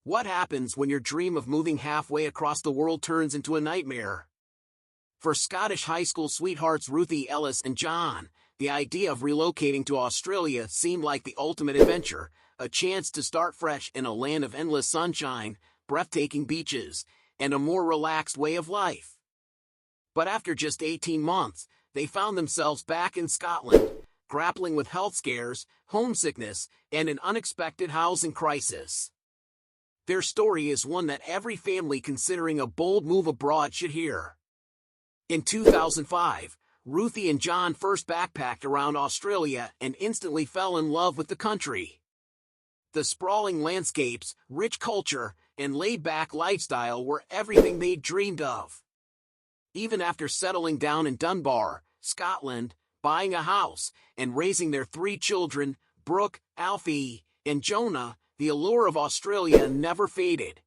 What happens when your dream of moving halfway across the world turns into a nightmare? For Scottish high school sweethearts Ruthie Ellis and John, the idea of relocating to Australia seemed like the ultimate adventure, a chance to start fresh in a land of endless sunshine, breathtaking beaches, and a more relaxed way of life. But after just 18 months, they found themselves back in Scotland, grappling with health scares, homesickness, and an unexpected housing crisis. Their story is one that every family considering a bold move abroad should hear. In 2005, Ruthie and John first backpacked around Australia and instantly fell in love with the country. The sprawling landscapes, rich culture, and laid-back lifestyle were everything they'd dreamed of. Even after settling down in Dunbar, Scotland, buying a house, and raising their 3 children, Brooke, Alfie, and Jonah, the allure of Australia never faded.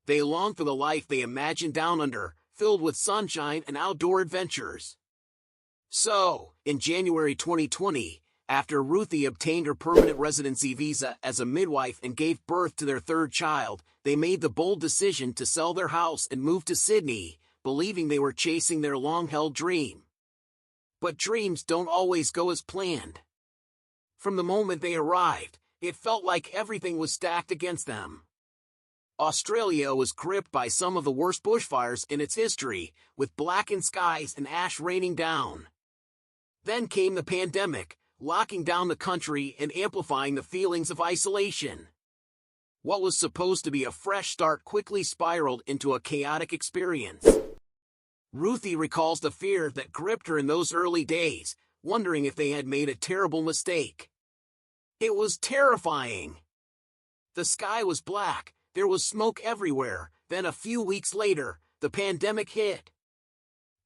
They longed for the life they imagined down under, filled with sunshine and outdoor adventures. So, in January 2020, after Ruthie obtained her permanent residency visa as a midwife and gave birth to their 3rd child, they made the bold decision to sell their house and move to Sydney, believing they were chasing their long-held dream. But dreams don't always go as planned. From the moment they arrived, it felt like everything was stacked against them. Australia was gripped by some of the worst bushfires in its history, with blackened skies and ash raining down. Then came the pandemic, locking down the country and amplifying the feelings of isolation. What was supposed to be a fresh start quickly spiraled into a chaotic experience. Ruthie recalls the fear that gripped her in those early days, wondering if they had made a terrible mistake. It was terrifying. The sky was black, there was smoke everywhere, then a few weeks later, the pandemic hit.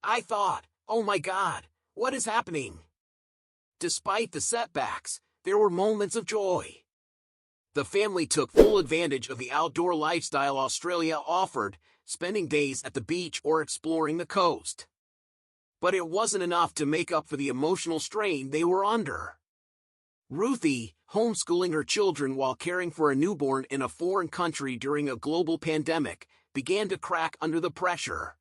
I thought, oh my God, what is happening? Despite the setbacks, there were moments of joy. The family took full advantage of the outdoor lifestyle Australia offered, spending days at the beach or exploring the coast. But it wasn't enough to make up for the emotional strain they were under. Ruthie, homeschooling her children while caring for a newborn in a foreign country during a global pandemic, began to crack under the pressure.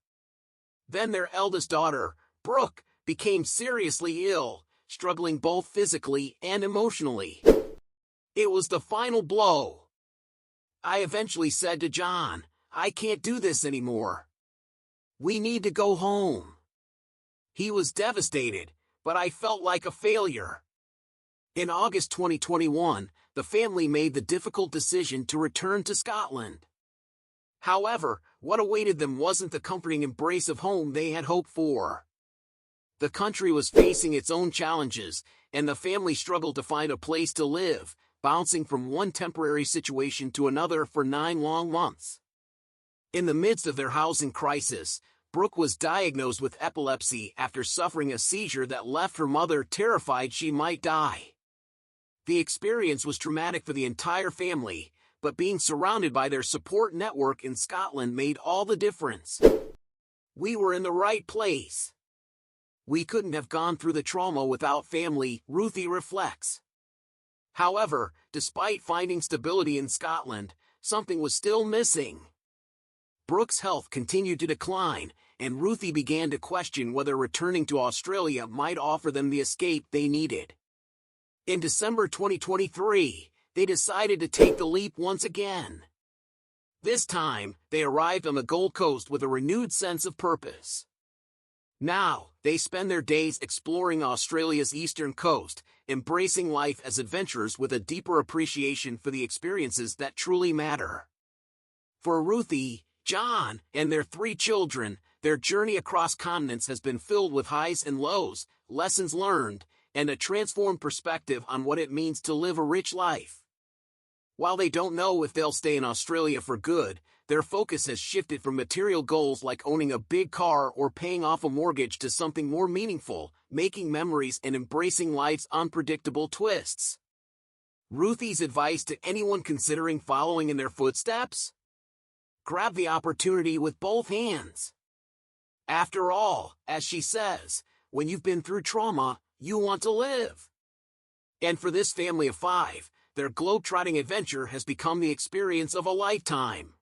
Then their eldest daughter, Brooke, became seriously ill, struggling both physically and emotionally. It was the final blow. I eventually said to John, I can't do this anymore. We need to go home. He was devastated, but I felt like a failure. In August 2021, the family made the difficult decision to return to Scotland. However, what awaited them wasn't the comforting embrace of home they had hoped for. The country was facing its own challenges, and the family struggled to find a place to live, bouncing from one temporary situation to another for 9 long months. In the midst of their housing crisis, Brooke was diagnosed with epilepsy after suffering a seizure that left her mother terrified she might die. The experience was traumatic for the entire family, but being surrounded by their support network in Scotland made all the difference. We were in the right place. We couldn't have gone through the trauma without family, Ruthie reflects. However, despite finding stability in Scotland, something was still missing. Brooke's health continued to decline, and Ruthie began to question whether returning to Australia might offer them the escape they needed. In December 2023, they decided to take the leap once again. This time, they arrived on the Gold Coast with a renewed sense of purpose. Now, they spend their days exploring Australia's eastern coast, embracing life as adventurers with a deeper appreciation for the experiences that truly matter. For Ruthie, John, and their 3 children, their journey across continents has been filled with highs and lows, lessons learned, and a transformed perspective on what it means to live a rich life. While they don't know if they'll stay in Australia for good, their focus has shifted from material goals like owning a big car or paying off a mortgage to something more meaningful, making memories and embracing life's unpredictable twists. Ruthie's advice to anyone considering following in their footsteps? Grab the opportunity with both hands. After all, as she says, when you've been through trauma, you want to live. And for this family of 5, their globe-trotting adventure has become the experience of a lifetime.